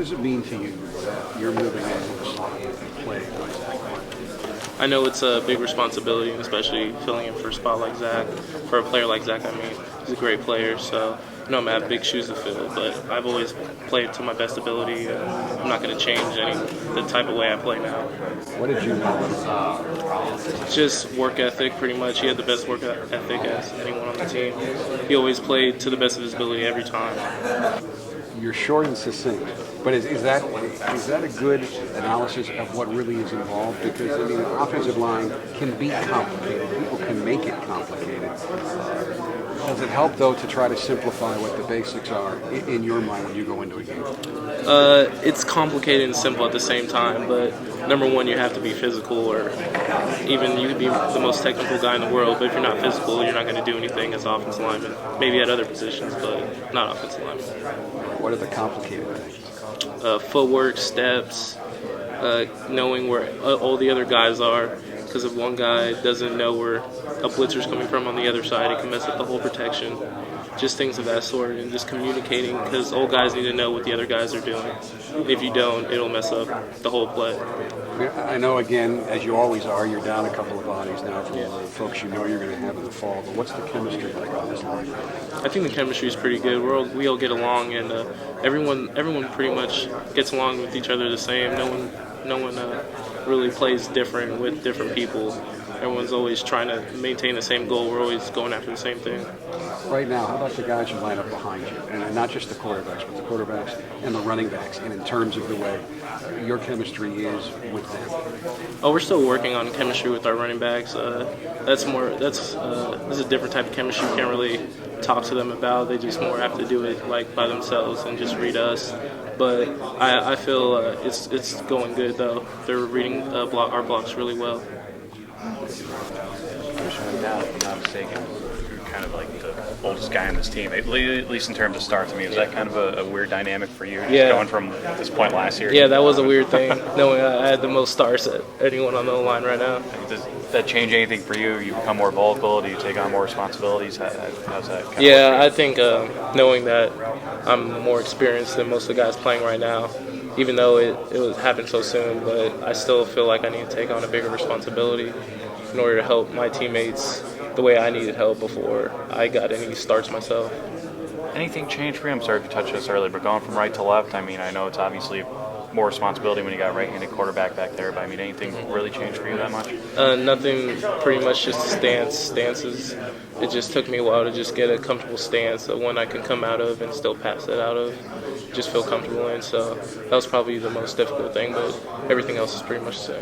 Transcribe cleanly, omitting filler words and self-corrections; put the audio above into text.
does it mean to you that you're moving into the slot play by Zach? I know it's a big responsibility, especially filling in for a spot like Zach. For a player like Zach, I mean, he's a great player, so I know I'm going to have big shoes to fill, but I've always played to my best ability, and I'm not going to change the type of way I play now. What did you know? Just work ethic, pretty much. He had the best work ethic as anyone on the team. He always played to the best of his ability every time. You're short and succinct, but is that a good analysis of what really is involved? Because I mean, the offensive line can be complicated. People can make it complicated. Does it help though to try to simplify what the basics are in your mind when you go into a game? It's complicated and simple at the same time, but number one, you have to be physical, or even you could be the most technical guy in the world, but if you're not physical, you're not going to do anything as offensive lineman. Maybe at other positions, but not offensive lineman. What are the complicated things? Footwork, steps, knowing where all the other guys are. Because if one guy doesn't know where a blitzer's coming from on the other side, it can mess up the whole protection. Just things of that sort, and just communicating, because all guys need to know what the other guys are doing. If you don't, it'll mess up the whole play. I know, again, as you always are, you're down a couple of bodies now from the folks you know you're going to have in the fall, but what's the chemistry like on this line? I think the chemistry is pretty good. We all get along, and everyone pretty much gets along with each other the same. No one really plays different with different people. Everyone's always trying to maintain the same goal. We're always going after the same thing. Right now, how about the guys you line up behind you? And not just the quarterbacks, but the quarterbacks and the running backs, and in terms of the way your chemistry is with them. Oh, we're still working on chemistry with our running backs. This is a different type of chemistry. You can't really talk to them about. They just more have to do it like by themselves and just read us. But I feel it's going good though. They're reading our blocks really well. If I'm not mistaken, you're kind of like the oldest guy on this team, at least in terms of starts. I mean, was that kind of a weird dynamic for you, just going from this point last year? Yeah, that was a weird thing, knowing I had the most starts at anyone on the line right now. Does that change anything for you? You become more vocal? Do you take on more responsibilities? How's that kind of I think knowing that I'm more experienced than most of the guys playing right now, even though it happened so soon, but I still feel like I need to take on a bigger responsibility in order to help my teammates the way I needed help before I got any starts myself. Anything change for you? I'm sorry if you touched this earlier, but going from right to left, I mean, I know it's obviously more responsibility when you got right-handed quarterback back there, but I mean, anything really changed for you that much? Nothing, pretty much just stances. It just took me a while to just get a comfortable stance, one I can come out of and still pass it out of, just feel comfortable in. So that was probably the most difficult thing, but everything else is pretty much the same.